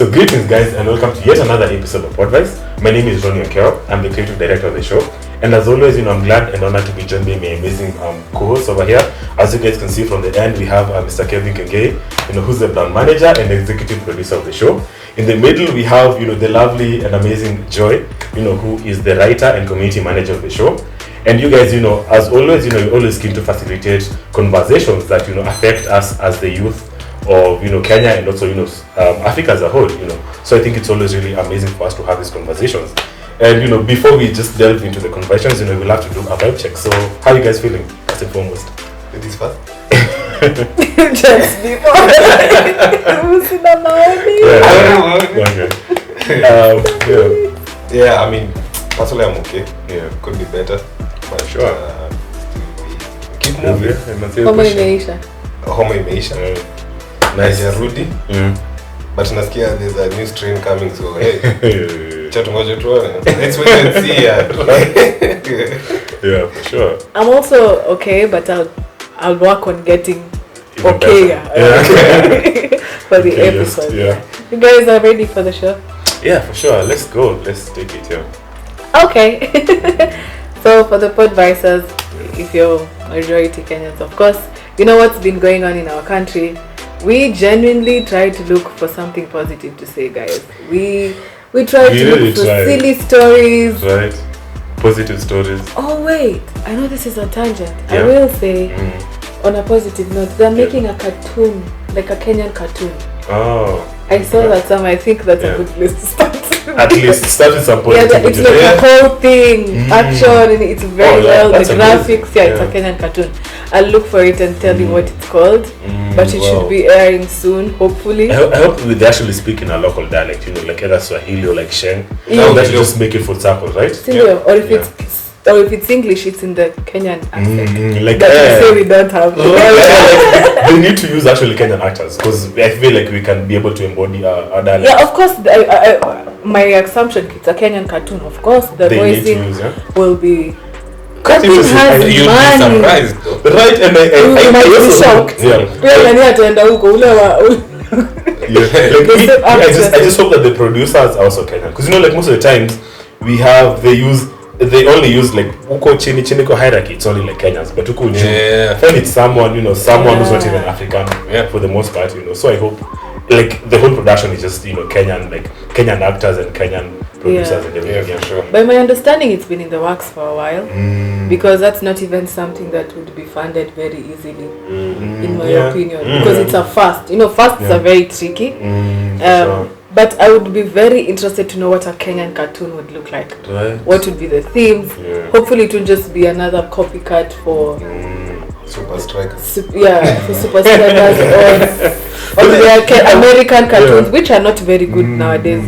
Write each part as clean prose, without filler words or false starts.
So greetings guys and welcome to yet another episode of Podvice. My name is Ronnie Okero. I'm the creative director of the show. And as always, I'm glad and honored to be joined by my amazing co-host over here. As you guys can see from the end, we have Mr. Kevin Kengei, who's the brand manager and executive producer of the show. In the middle, we have, the lovely and amazing Joy, who is the writer and community manager of the show. And you guys, as always, you're always keen to facilitate conversations that, affect us as the youth of Kenya and also Africa as a whole. So I think it's always really amazing for us to have these conversations. And before we just delve into the conversations, we'll have to do a vibe check. So how are you guys feeling first and foremost? Ladies first. Just before. Yeah, I mean, personally I'm okay. Yeah, could be better, but sure. Keep moving. Homa imeisha. Nice. Rudy. But nasikia there's a new strain coming, so hey. Chatungoje tuone. Let's wait and see. Yeah, for sure. I'm also okay, but I'll work on getting even okay for the episode. Yeah. You guys are ready for the show? Yeah, for sure. Let's go. Let's take it. Yeah. Okay. So for the Podvisors, if you're majority Kenyans, of course, you know what's been going on in our country. We genuinely try to look for something positive to say, guys. We try to look for silly stories. Right. Positive stories. Oh wait, I know this is a tangent. Yeah. I will say, on a positive note, they're making a cartoon, like a Kenyan cartoon. Oh. I saw that somewhere. I think that's a good place to start. At least start with some positive. It's like a whole thing, action, and it's very well. The graphics, it's a Kenyan cartoon. I'll look for it and tell you what it's called. But it should be airing soon, hopefully. I hope they actually speak in a local dialect, like either Swahili or like Sheng. That you just make it full circle, right? Or if it's English, it's in the Kenyan accent. Like that we say we don't have. They need to use actually Kenyan actors because I feel like we can be able to embody our dialect. Yeah, of course. My assumption, it's a Kenyan cartoon. Of course, the voicing will be. You'll be surprised though. Right, and I be shocked. I just hope that the producers are also Kenyan, because like most of the times they only use like uko chini hierarchy, it's only like Kenyans, but uko find it's someone who's not even African for the most part, so I hope like the whole production is just Kenyan actors and Kenyan producers and everything. Yeah, for sure. By my understanding, it's been in the works for a while, because that's not even something that would be funded very easily, in my opinion, because it's a first. Firsts are very tricky. Sure. But I would be very interested to know what a Kenyan cartoon would look like. Right. What would be the themes? Yeah. Hopefully, it will just be another copycat for Super Strikers. For Super Strikers or the American cartoons, which are not very good nowadays.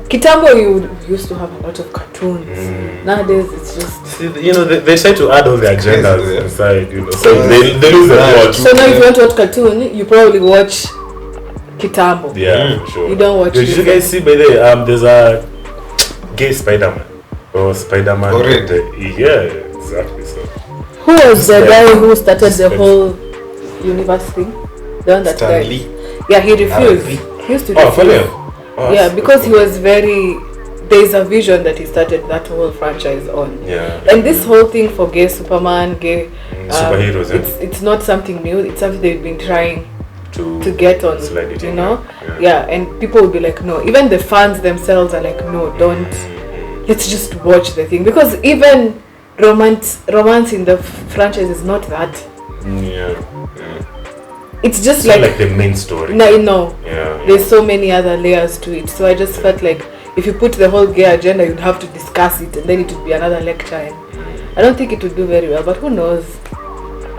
Kitambo, you used to have a lot of cartoons. Nowadays, it's just... they try to add all the agendas inside, so they lose the watch. So now if you want to watch cartoon, you probably watch Kitambo. Yeah, for sure. You don't watch Did you guys see by the there's a gay Spider-Man or Spider-Man? Yeah, exactly. So who was the guy who started the whole universe thing? The one that died. Yeah, he refused. He used to refuse. Because he was there's a vision that he started that whole franchise on. Yeah. And this whole thing for gay Superman, gay superheroes, it's not something new. It's something they've been trying to get on, and people will be like, no. Even the fans themselves are like, no, don't. Let's just watch the thing, because even romance in the franchise is not that. It's just like the main story. No. There's so many other layers to it. So I just felt like if you put the whole gay agenda, you'd have to discuss it, and then it would be another lecture. And I don't think it would do very well, but who knows?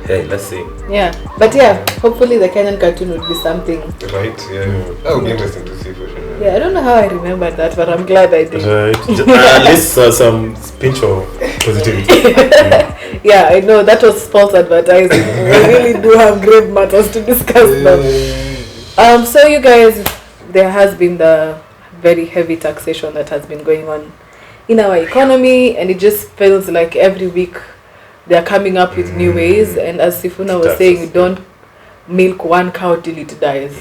Hey, let's see. Yeah, but hopefully the Kenyan cartoon would be something. Right, that would be interesting to see for sure. Yeah, I don't know how I remembered that, but I'm glad I did. Right, at least some pinch of positivity. Yeah, I know, that was false advertising. We really do have grave matters to discuss now. So you guys, there has been the very heavy taxation that has been going on in our economy, and it just feels like every week they're coming up with new ways, and as Sifuna was saying, you don't milk one cow till it dies.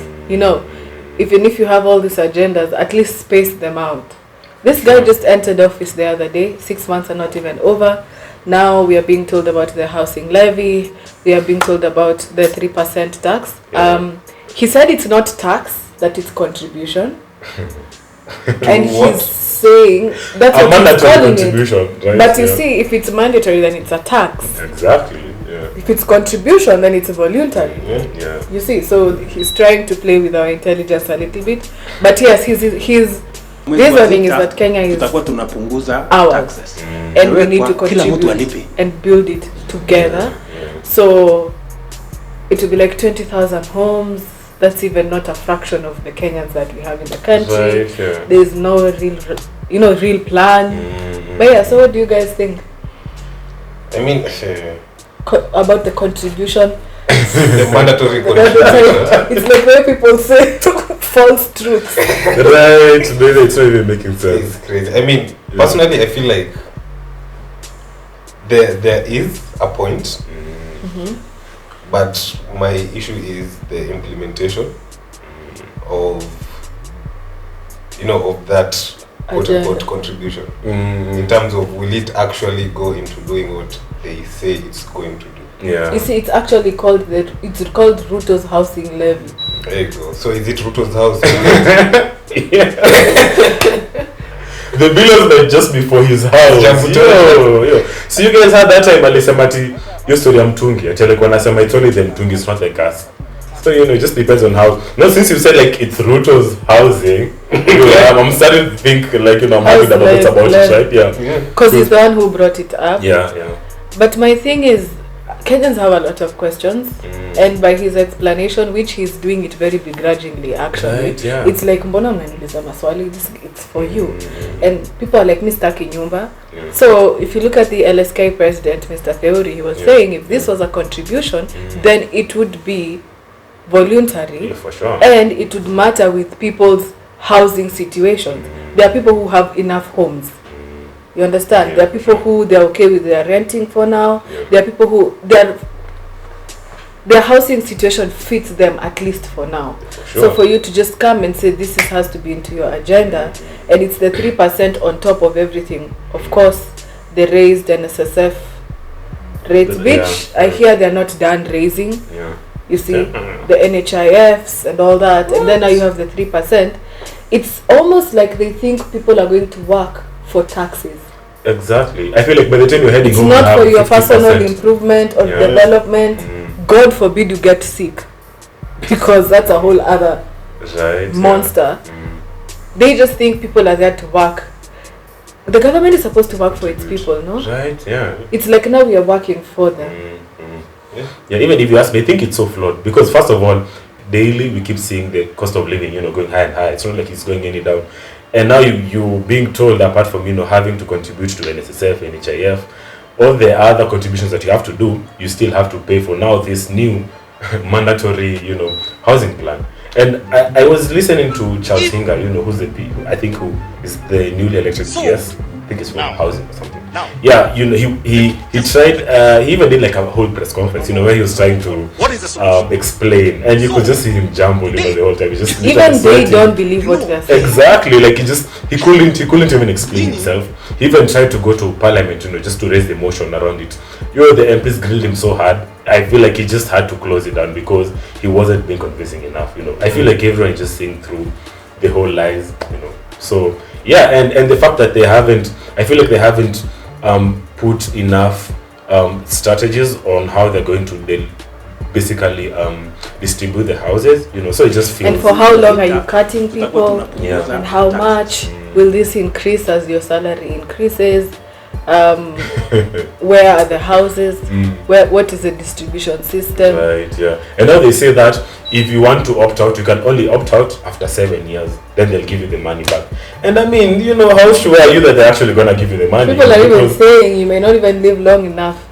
even if you have all these agendas, at least space them out. This guy just entered office the other day. 6 months are not even over. Now we are being told about the housing levy. We are being told about the 3% tax. He said it's not tax, that it's contribution. And he's saying that's a what he's calling contribution, it. right? But you see, if it's mandatory, then it's a tax. Exactly. Yeah. If it's contribution, then it's voluntary. Yeah. You see, so he's trying to play with our intelligence a little bit. But yes, his reasoning is that Kenya is our taxes. And we need to contribute and build it together. So it will be like 20,000 homes. That's even not a fraction of the Kenyans that we have in the country. Right, yeah. There's no real plan. But yeah, so what do you guys think? I mean, about the contribution? the mandatory contribution. It's like where people say false truths. Right, maybe it's not even making sense. It's crazy. I mean, personally, I feel like there is a point. But my issue is the implementation of that quote-unquote contribution. In terms of, will it actually go into doing what they say it's going to do? Yeah. You see, it's actually called Ruto's housing levy. There you go. So is it Ruto's house? The billions were just before his house. Yo. So you guys had that time alisemati your story mtungi. Actually, when I say it's only the mtungi, it's not like us. So it just depends on how. Now since you said like it's Ruto's housing, I'm starting to think like I'm having about it, right? Yeah. Because he's the one who brought it up. Yeah. But my thing is, Kenyans have a lot of questions, and by his explanation, which he's doing it very begrudgingly, actually, right, yeah. It's like mbona mnaniuliza maswali, it's for you, and people are like Mr. Kinyumba. So if you look at the LSK president, Mr. Theory, he was saying if this was a contribution, then it would be voluntary, for sure. And it would matter with people's housing situations. There are people who have enough homes. You understand? There are people who they're okay with their renting for now. There are people who their housing situation fits them at least for now. Sure. So for you to just come and say this has to be into your agenda, and it's the 3% on top of everything. Of course, the raised NSSF rates, which I hear they're not done raising. You see, the NHIFs and all that, and then now you have the 3%. It's almost like they think people are going to work for taxes. Exactly. I feel like by the time you're heading home, it's not for your 50%. Personal improvement or development. God forbid you get sick, because that's a whole other monster. They just think people are there to work. The government is supposed to work for its people, no? Right, yeah. It's like now we are working for them. Yeah, even if you ask me, I think it's so flawed, because first of all, daily we keep seeing the cost of living, going higher and higher. It's not like it's going any down. And now you being told, apart from having to contribute to NSSF, NHIF, all the other contributions that you have to do, you still have to pay for now this new mandatory, housing plan. And I was listening to Charles Hinga, who's I think who is the newly elected CS. I think it's for housing or something. Yeah, he tried. He even did like a whole press conference, where he was trying to explain, and you could just see him jumble, the whole time. He just even they don't believe what they're saying. Exactly, like he couldn't even explain himself. He even tried to go to parliament, just to raise the motion around it. The MPs grilled him so hard. I feel like he just had to close it down because he wasn't being convincing enough. I feel like everyone is just seeing through the whole lies. So yeah, and the fact that they haven't put enough strategies on how they're going to basically distribute the houses, so it just feels. And for how long are you cutting people? And how much will this increase as your salary increases? Where are the houses? What is the distribution system? Right, yeah. And now they say that if you want to opt out, you can only opt out after 7 years. Then they'll give you the money back. And I mean, how sure are you that they're actually gonna give you the money? People are even saying you may not even live long enough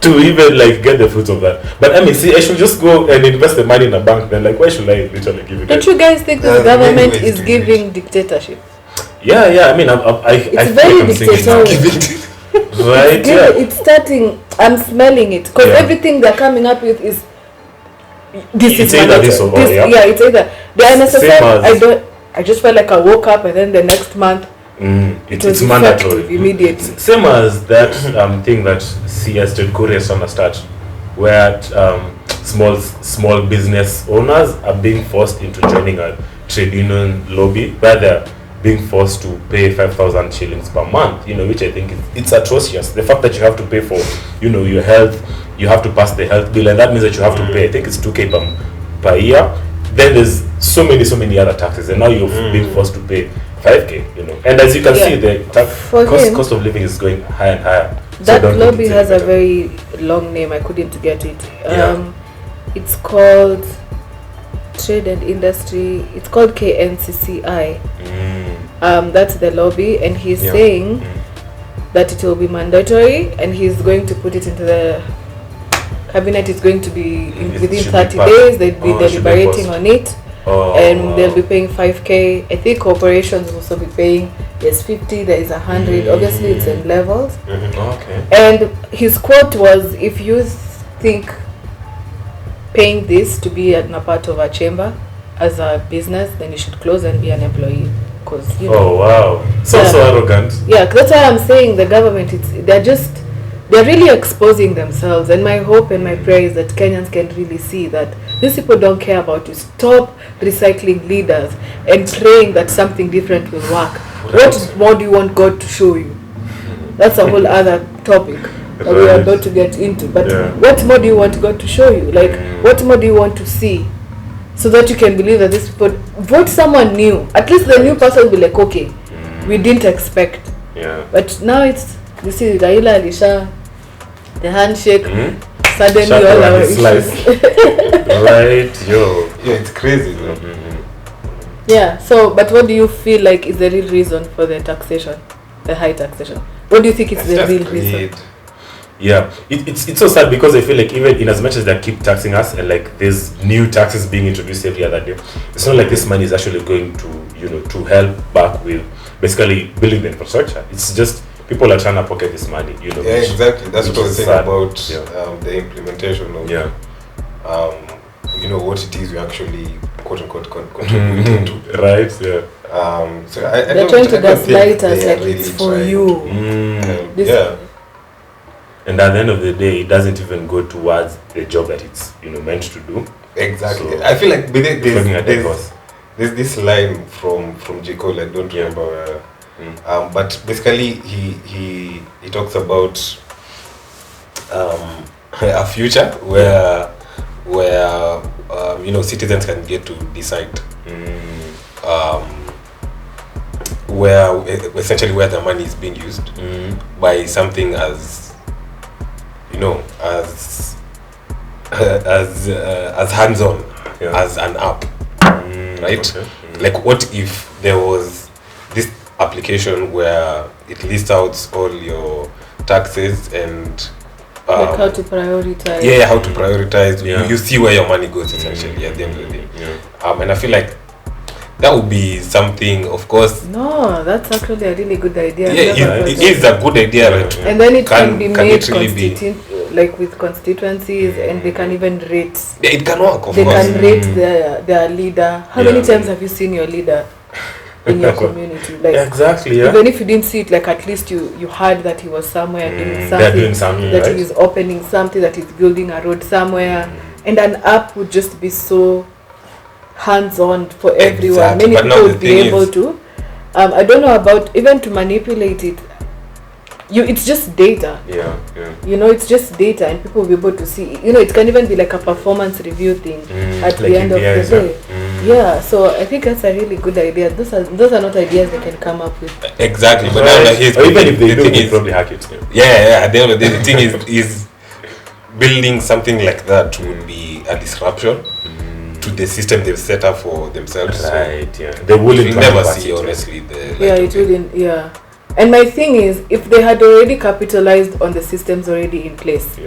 to even get the fruits of that. But I mean, see, I should just go and invest the money in a bank. Then why should I literally give it? Don't you guys think the government is giving dictatorship? Yeah. I mean, it's very dictatorial. Right, it's starting. I'm smelling it because everything they're coming up with is this it's is either mandatory. this or yeah. Yeah, it's either the NSSF. As, I just felt like I woke up and then the next month it's mandatory immediately. Same as that thing that CS Kuria is trying to start, where small business owners are being forced into joining a trade union lobby, where they're being forced to pay 5,000 shillings per month, which I think it's atrocious. The fact that you have to pay for, your health, you have to pass the health bill, and that means that you have to pay, I think it's 2K per year. Then there's so many other taxes, and now you're being forced to pay 5K, And as you can see, the cost of living is going higher and higher. That lobby has a very long name. I couldn't get it. It's called Trade and Industry. It's called KNCCI. That's the lobby, and he's saying that it will be mandatory, and he's going to put it into the cabinet. Is going to be within 30 days. They'll be deliberating on it, and they'll be paying 5K. I think corporations will also be paying. There's 50, there is 100. Obviously, it's in levels. Okay. And his quote was, "If you think paying this to be a part of a chamber as a business, then you should close and be an employee." Because oh wow, so arrogant. Yeah, that's why I'm saying the government. They're really exposing themselves. And my hope and my prayer is that Kenyans can really see that these people don't care about you. Stop recycling leaders and praying that something different will work. What more do you want God to show you? That's a whole other topic that we are about to get into. But what more do you want God to show you? Like, what more do you want to see? So that you can believe that these people vote someone new. At least the new person will be like, okay, we didn't expect. Yeah. But now it's, you see, Raila Alisha, the handshake, suddenly all our issues. Right, yo. Yeah, it's crazy though. Yeah, so, but what do you feel like is the real reason for the taxation, the high taxation? What do you think is the real reason? Yeah, it's so sad because I feel like even in as much as they keep taxing us and like there's new taxes being introduced every other day, it's not like this money is actually going to to help back with basically building the infrastructure. It's just people are trying to pocket this money, Yeah, exactly. That's what I was saying about the implementation of what it is we actually quote unquote contributing to. Right, yeah. So they're trying to gaslight us like it's for you. And at the end of the day, it doesn't even go towards the job that it's meant to do. Exactly. So, I feel like there's this line from J. Cole, I don't remember, but basically he talks about a future where citizens can get to decide where essentially where the money is being used by something as as hands-on as an app, right? Okay. Like, what if there was this application where it lists out all your taxes and like how to prioritize. Yeah, how to prioritize. You see where your money goes essentially at the end of the day. And I feel like that would be something, of course. No, that's actually a really good idea. Yeah, it is a good idea, right? And then it can be made like with constituencies, and they can even rate. Yeah, it can work, of they course. Can rate their leader. How many times have you seen your leader in your community? Like, exactly, even if you didn't see it, like at least you heard that he was somewhere doing something, that right? he is opening something, that he's building a road somewhere, and an app would just be so hands-on for everyone. Exactly. Many people would be able to. I don't know about even to manipulate it. It's just data. Yeah. It's just data, and people will be able to see. It can even be like a performance review thing at the end of the day. Yeah, so I think that's a really good idea. Those are not ideas they can come up with. Exactly, but right. Now even if they do, they probably hack it. Yeah. At the end of the day, the thing is building something like that would be a disruption to the system they've set up for themselves. Right. So they wouldn't never see honestly it wouldn't. Yeah. And my thing is, if they had already capitalized on the systems already in place,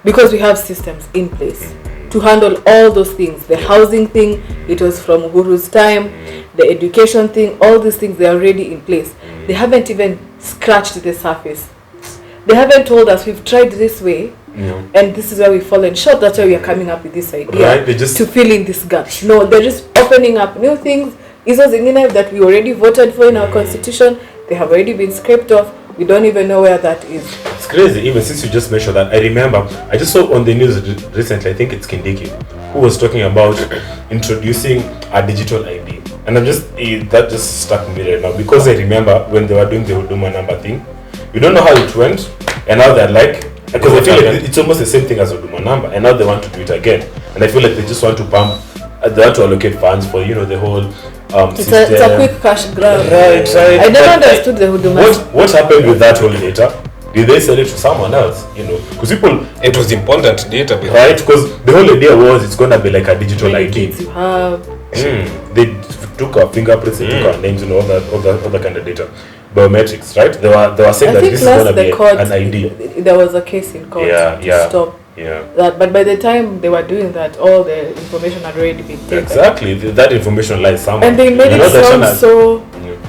because we have systems in place to handle all those things. The housing thing, it was from Uhuru's time. The education thing, all these things, they are already in place. They haven't even scratched the surface. They haven't told us, we've tried this way, and this is where we fall short. That's why we are coming up with this idea, right? They just to fill in this gap. No, they're just opening up new things. Hizo zingine that we already voted for in our constitution, they have already been scraped off. We don't even know where that is. It's crazy. Even since you just mentioned that, I remember I just saw on the news recently, I think it's Kindiki, who was talking about introducing a digital ID, and that just stuck me right now, because I remember when they were doing the Huduma number thing. We don't know how it went, and now they're like, because I feel like it's almost the same thing as Huduma number, and now they want to do it again, and I feel like they just want to they want to allocate funds for the whole it's a quick cash grab. Right. I never understood the Huduma. What happened with that whole data? Did they sell it to someone else? Because people, it was important data, right? Because the whole idea was it's gonna be like a digital ID. Kids you have. They took our fingerprints, they took our names, all that kind of data, biometrics, right? They were saying that this is gonna be an ID. There was a case in court to stop. That, but by the time they were doing that, all the information had already been taken. Exactly, that information lies somewhere. And they made it sound so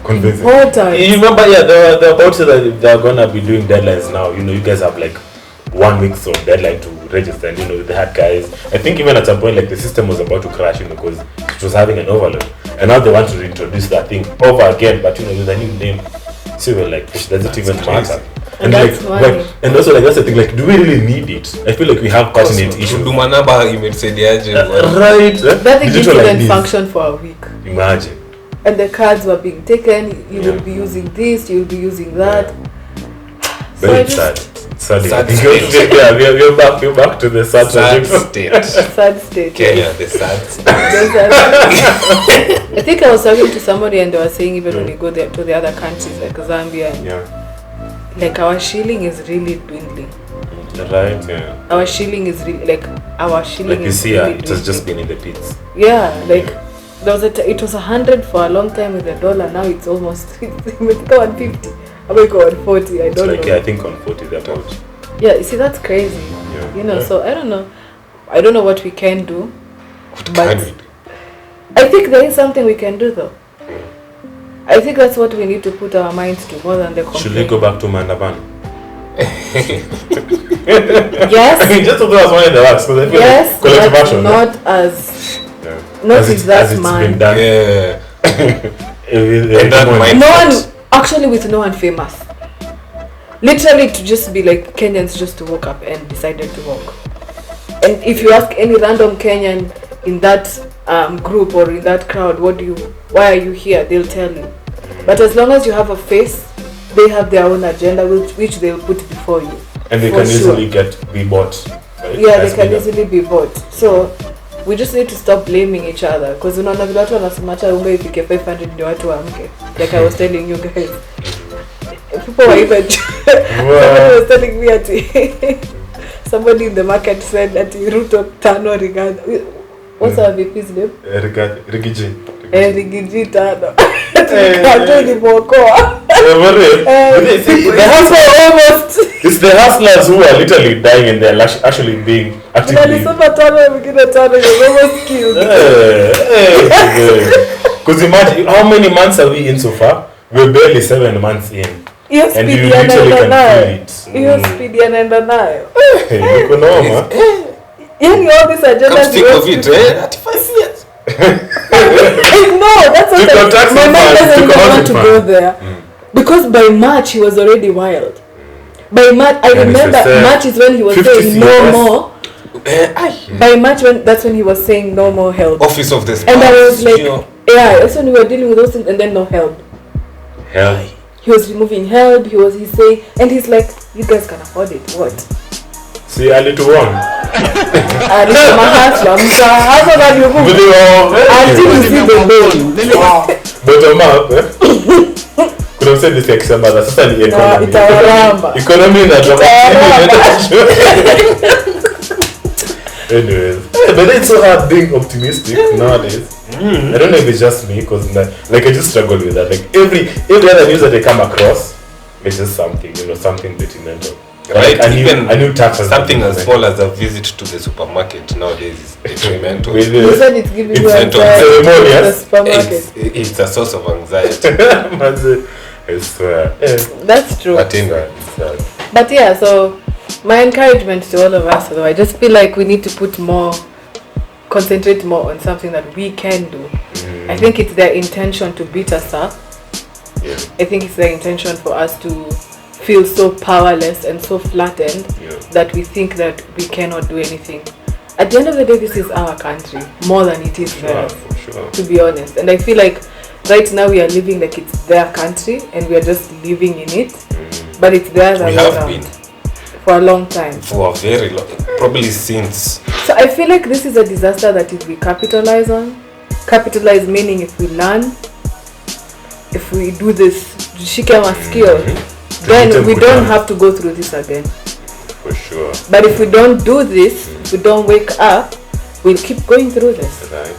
convincing. Important. You remember, they're about to say that they're gonna be doing deadlines now. You guys have like 1 week of deadline to register, and they had guys. I think even at some point, like the system was about to crash, because it was having an overload, and now they want to reintroduce that thing over again, but with a new name. So we're like, does it even matter? And that's and also that's the thing, like, do we really need it? I feel like we have pertinent issues. Huduma number imesaidiaje? Right. That thing didn't even function for a week. Imagine. And the cards were being taken. You will be using this. You will be using that. Very sad. We're back to the sad state. Sad state. Kenya, the sad state. I think I was talking to somebody and they were saying even when you go there to the other countries like Zambia, like our shilling is really dwindling. Right. Yeah. Our shilling is really like you see, it has just been in the pits. Yeah, like there was it was 100 for a long time with the dollar. Now it's almost it's 150. I mean, 140. I don't know. Yeah, I think on 40 that out. Yeah, you see, that's crazy. So I don't know. I don't know what we can do. But I think there is something we can do though. I think that's what we need to put our minds to more than the complaint. Should we go back to Mandaban? Yes. I mean, just to throw us one in the works, because I feel like collective action. Not as that man. Yeah. No one, actually with no one famous. Literally to just be like Kenyans just to woke up and decided to walk. And if you ask any random Kenyan in that group or in that crowd, why are you here? They'll tell you. But as long as you have a face, they have their own agenda which they will put before you. And they can easily be bought. Right? Yeah, they can easily be bought. So we just need to stop blaming each other, because unaona vile watu wanasemacha unga ifike 500 ndio watu waamke. Like I was telling you guys. People were even somebody was telling me that somebody in the market said that Ruto tano regard. What's our VP's name? Rigiji. Rigiji tano. Katoni mokoa. It's the hustlers who are literally dying and they're actually being actively. Almost killed. Because imagine how many months are we in so far? We're barely 7 months in. Yes, and you literally can feel it. Hiyo speed anaenda nayo. Niko noma. Yani all this agenda. Come think of it, 35 years. No, that's what my mom doesn't even want to go there. Because by March he was already wild. By March, I remember March is when he was saying no more. By March, that's when he was saying no more help. Office of the Spouse. And I was like, that's when we were dealing with those things, and then no help. Help. He was removing help. He's saying, and he's like, you guys can afford it. What? See, a little one. A little mahasla. How about you move? Until you see the bone. Bottom up. Could have said this example. That's the economy. Economy in a Anyways, but it's so hard being optimistic nowadays. I don't know if it's just me, because like I just struggle with that. Like every other news that I come across, it's just something, something detrimental. Right, like a new tax. Something as small as a visit to the supermarket nowadays is detrimental. You said it's giving you it's a source of anxiety. I swear. That's true. But anyway, but yeah, so My encouragement to all of us, though, I just feel like we need to concentrate more on something that we can do. I think it's their intention to beat us up. Yeah. I think it's their intention for us to feel so powerless and so flattened that we think that we cannot do anything. At the end of the day, this is our country more than it is theirs, to be honest. And I feel like right now we are living like it's their country and we are just living in it, but it's theirs. We have been for a long time. For a very long, probably since. So I feel like this is a disaster that if we capitalize on, meaning if we learn, if we do this, skill, then we don't have to go through this again. For sure. But if we don't do this, if we don't wake up, we'll keep going through this. Right.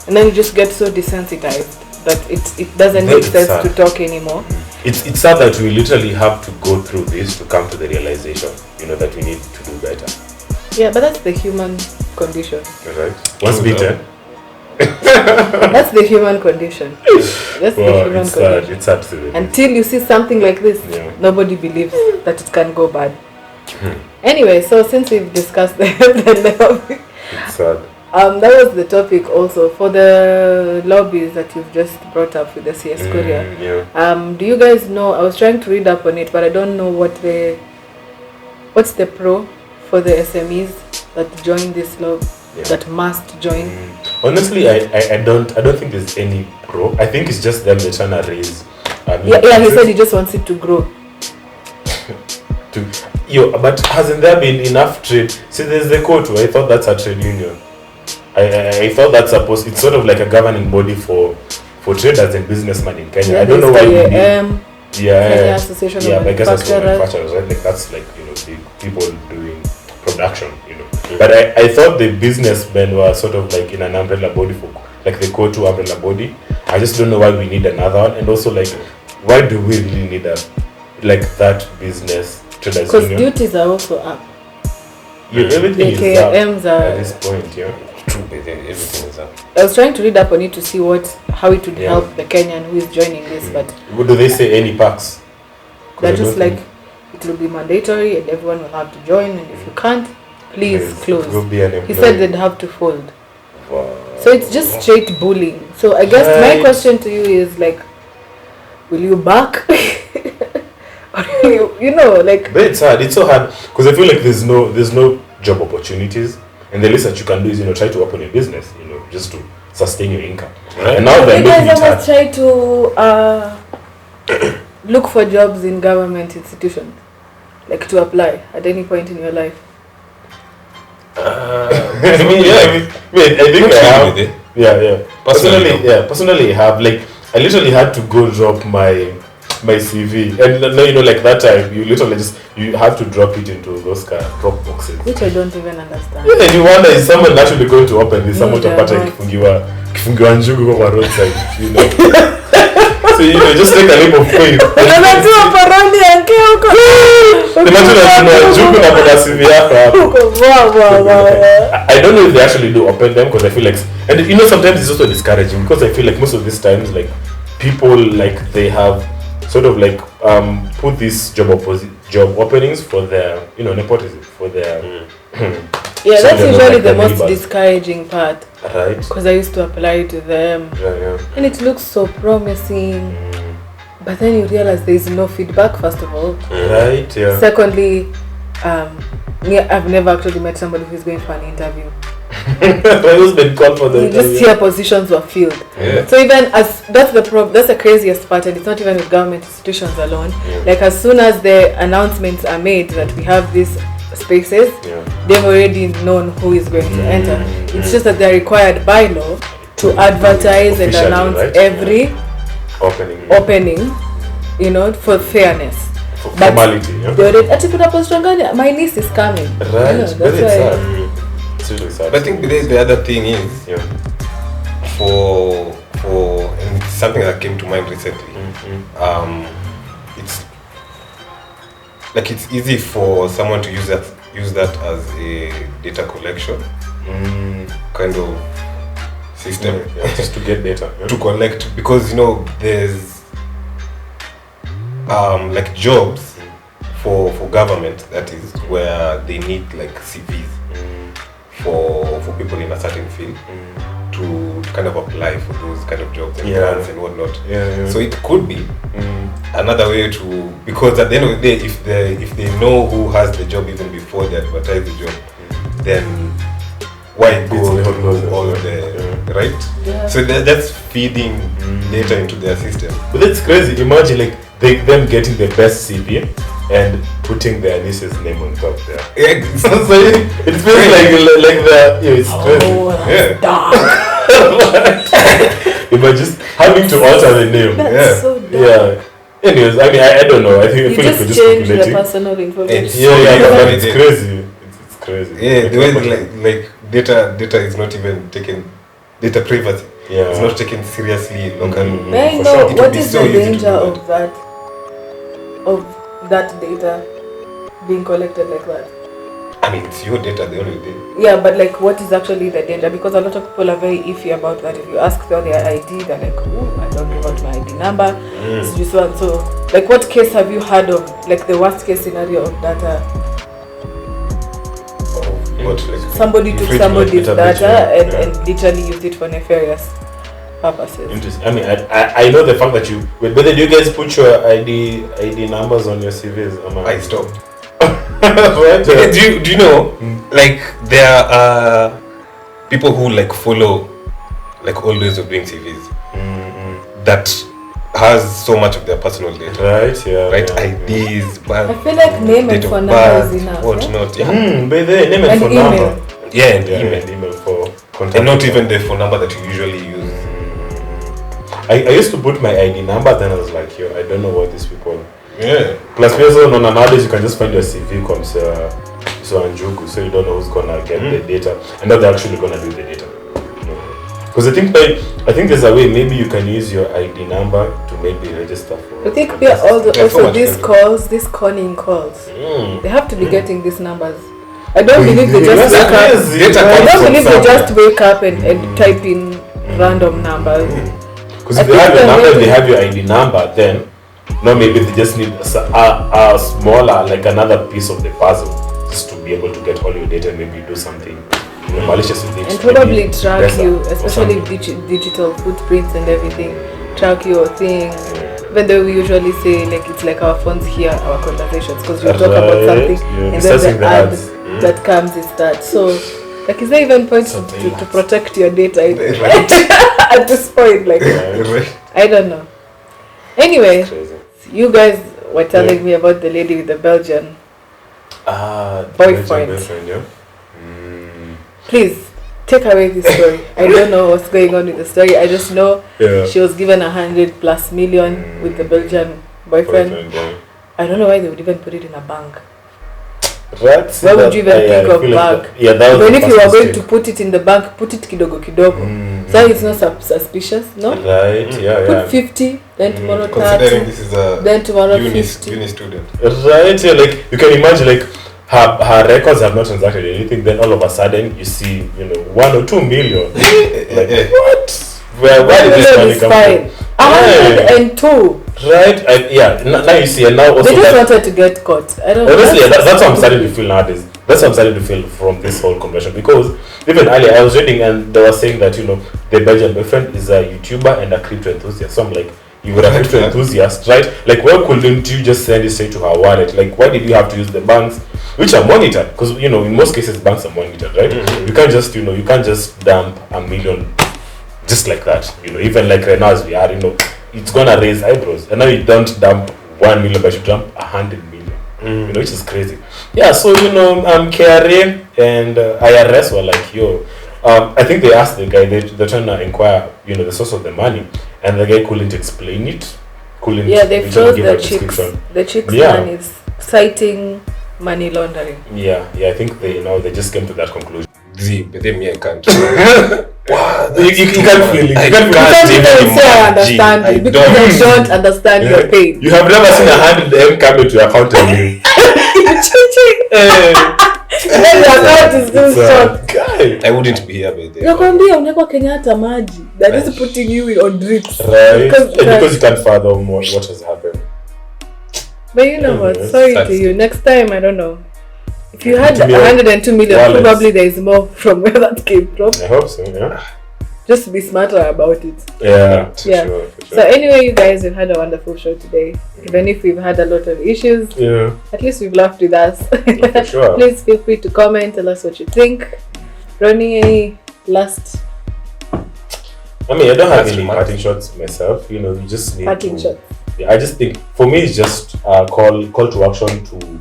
And then you just get so desensitized that it doesn't make sense to talk anymore. It's sad that we literally have to go through this to come to the realization, that we need to do better. Yeah, but that's the human condition. Right. Once beaten. That's the human condition. That's the human condition. It's sad to see. Until you see something like this, nobody believes that it can go bad. Anyway, so since we've discussed the lobby, it's sad. That was the topic also for the lobbies that you've just brought up with the CS Kuria. Do you guys know? I was trying to read up on it, but I don't know what's the pro for the SMEs that join this lobby, that must join. Honestly, I don't think there's any pro. I think it's just them they're trying to raise. He said he just wants it to grow. But hasn't there been enough trade? See, there's the court. I thought that's a trade union. I thought that's it's sort of like a governing body for traders and businessmen in Kenya. I don't know why we need. Kenya Association of I guess that's what manufacturers, right? Like that's like the people doing production, But I thought the businessmen were sort of like in an umbrella body for like the co-2 umbrella body. I just don't know why we need another one, and also like why do we really need that business traders union? Because duties are also up. Everything is up at this point, True, everything is up. I was trying to read up on it to see how it would help the Kenyan who is joining this, but what do they say? Any packs? They're just like it will be mandatory and everyone will have to join, and if you can't, please close. He said they'd have to fold. Wow. So it's just straight bullying. So I guess my question to you is like, will you back? Or But it's hard. It's so hard because I feel like there's no job opportunities. And the least that you can do is, try to open a business, just to sustain your income. Right. And now they're making it hard. Try to look for jobs in government institutions, like to apply at any point in your life. I think I have. Yeah. Personally, I have. Like, I literally had to go drop my CV, and like that time you literally you have to drop it into those drop boxes, which I don't even understand. Yeah, and you wonder, is someone actually going to open this? Someone utapata kifungiwa njugu kwa roadside, So just take a leap of faith. I don't know if they actually do open them, because I feel like, and sometimes it's also discouraging, because I feel like most of these times, like people like they have sort of like put these job openings for their nepotism, for their that's usually the most discouraging part, right? Because I used to apply to them, and it looks so promising, but then you realize there is no feedback, first of all, right? Secondly, I've never actually met somebody who's going for an interview. Who's been called for the you just hear positions were filled. So even as that's the craziest part, and it's not even with government institutions alone. Like as soon as the announcements are made that we have these spaces, they've already known who is going to enter. It's just that they're required by law to advertise and announce every opening, for fairness. For formality. My niece is coming. Right. That's why. But I think the other thing is for and it's something that came to mind recently. It's like it's easy for someone to use that as a data collection kind of system, just to get data to collect, because there's like jobs for government, that is where they need like CVs for people in a certain field to kind of apply for those kind of jobs and grants and whatnot. So it could be another way to, because at the end of the day, if they know who has the job even before they advertise the job, then why go all the right? So that's feeding data into their system. But that's crazy. Imagine like them getting the best CV and putting their niece's name on top there. So it feels like the it's crazy. But just having to alter the name. That's so dumb. Anyways, I mean, I don't know. I feel like we're just change the personal information. But it's crazy. It's crazy. Yeah, the way like data is not even taken. Data privacy. It's not taken seriously locally. May I know what is the danger of that data being collected like that? I mean, it's your data, the only thing. Yeah, but like, what is actually the danger? Because a lot of people are very iffy about that. If you ask for their ID, they're like, "Oh, I don't give out my ID number." So and so. Like, what case have you heard of? Like the worst case scenario of data? What, like somebody took somebody's data and literally used it for nefarious purposes. Interesting. I mean, I know the fact that you. Whether do you guys put your ID numbers on your CVs? I stopped. Right? Do you know, like, there are people who like follow like old ways of doing CVs that has so much of their personal data. Right. IDs, birth, I feel like name and phone number is enough. Whatnot. But the name and phone number. And email for contact. And not even the phone number that you usually use. I used to put my ID number, then I was like, yo, I don't know what these people. Plus, also, nowadays you can just find your CV comes so Anjuku, so you don't know who's gonna get the data, and not they're actually gonna do the data. Because I think there's a way maybe you can use your ID number to maybe register for. I think also these calls, these conning calls, they have to be getting these numbers. I don't believe they just wake up. I don't believe they just wake up and type in random numbers. Because if they have your number, they have your ID number, then maybe they just need a smaller, like another piece of the puzzle, just to be able to get all your data and maybe do something malicious with it. And probably track you, especially digital footprints and everything. Track your thing. Even though we usually say like it's like our phones hear our conversations because we talk about something and then the ad that comes is that. So like, is there even point to protect your data at this point? Like, I don't know. Anyway, you guys were telling me about the lady with the Belgian boyfriend. Please take away this story. I don't know what's going on with the story. I just know she was given 100+ million with the Belgian boyfriend. I don't know why they would even put it in a bank. Why would you even think of bank? Even if you are going to put it in the bank, put it kidogo kidogo. So it's not suspicious, no? Put 50, then tomorrow 30. Considering this is a then tomorrow 50. Uni student. Like you can imagine, like her records have not transacted anything. Then all of a sudden you see, 1 or 2 million. Like what? Where did this money come from? 102. Right? Now you see, and now also they just wanted to get caught. I don't know. Honestly, that's what I'm starting to feel nowadays. That's what I'm starting to feel from this whole conversation, because even earlier I was reading and they were saying that the Belgian boyfriend is a YouTuber and a crypto enthusiast. So I'm like, you were a crypto enthusiast, right? Like, why couldn't you just send it straight to her wallet? Like, why did you have to use the banks, which are monitored? Because in most cases banks are monitored, right? You can't just you can't just dump $1 million just like that. Even like right now as we are, it's gonna raise eyebrows. And now you don't dump 1 million, but you dump 100 million. Which is crazy. Yeah, so KRA and IRS were like, yo, I think they asked the guy, they're trying to inquire, the source of the money, and the guy couldn't explain it. They froze the chick's man is citing money laundering. Yeah, I think they just came to that conclusion. But then I can't. Wow, you can't feel it. I can't understand it because I don't understand your pain. You have never seen 100M come into your account and you. Then your account is still short. I wouldn't be here by then. Nakwambia unaweka Kenyatta maji. That is putting you on drips. Right. Because you can't fathom what has happened. But you know what? Sorry to you. Next time, I don't know. If you had 102 million, wallets. probably there is more from where that came from. I hope so, yeah. Just be smarter about it. Yeah, For sure. So anyway, you guys, we've had a wonderful show today. Even if we've had a lot of issues, at least we've laughed with us. For sure. Please feel free to comment, tell us what you think. Ronnie, any last? I mean, I don't have any parting shots myself. You know, you just need parting shots. Yeah, I just think for me it's just a call to action to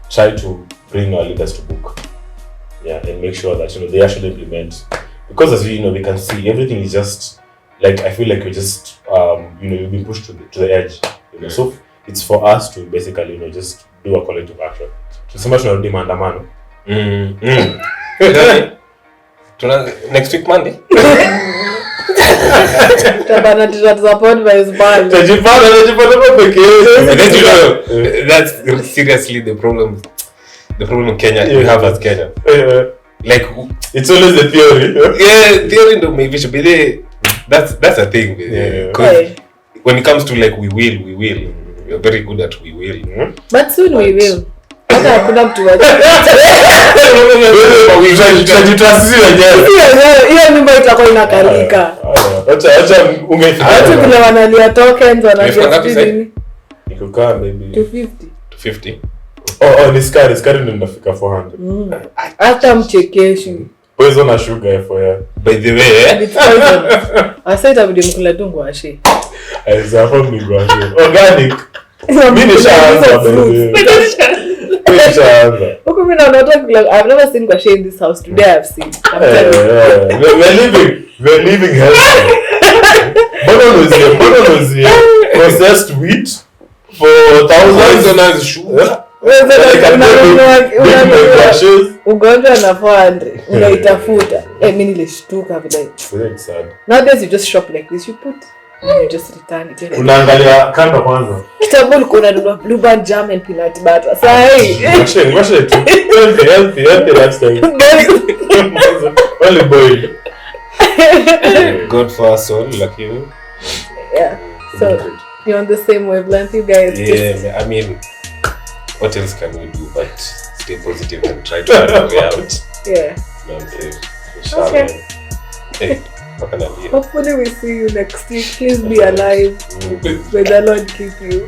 try to bring our leaders to book. Yeah, and make sure that they actually implement. Because as we can see everything is just like, I feel like you're just you've been pushed to the edge. So it's for us to basically just do a collective action. So much tunarudi maandamano. Next week Monday. Tabana tutasupport by Zbal. And then that's seriously the problem in Kenya. We have as Kenya. Like it's always the theory. Theory no maybe should be there. That's a thing. Because when it comes to like we will, we're very good at we will. But soon we will. Hakuna mtu wa. Hiyo nyumba itakuwa inakalika. Acha ungefika. Acha kuna wanalia tokens wanalia nini? Ikukaa maybe 250. Oh, ni skari ndio inafika 400. Hata mchekeshi. Poison na sugar for ya. By the way, asa itabidi mkula tungu ashe. Aiza from me go ashe. Organic. Mimi nishaanza huko mimi naona I've never seen Gwashe in this house. Today I've seen. We're living healthy. Bono processed wheat for thousands of sugar. Ugonjwa na 400 unaitafuta. Mimi nilishtuka vile. Nowadays you just shop like this, you put and you just return it. Unaangalia kando kwanza. Kitambo kuna Blue Band jam and peanut butter. Sai. Washe tu. Healthy lifestyle. Only boiled. good for us all, lakini. Yeah. So you're on the same wavelength, you guys. Yeah, I mean, what else can we do but stay positive and try to find a way out? Yeah. Okay. Hey. Hopefully we see you next week. Please be alive. May the Lord keep you.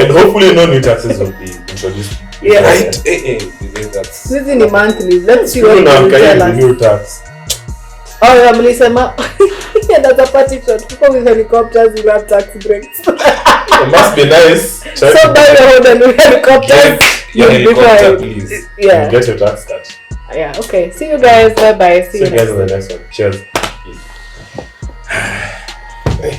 And hopefully no new taxes will be introduced. Yeah. Right. This is in the monthly. Let's see what you tell us. New tax. Oh, yeah, Melissa. That's a party shot. People with helicopters will have tax breaks. It must be nice. So buy your own helicopters. Your helicopter, please. Yeah. Get your tax cut. Yeah. Okay. See you guys. Bye bye. See you guys in the next one. Cheers. Hey.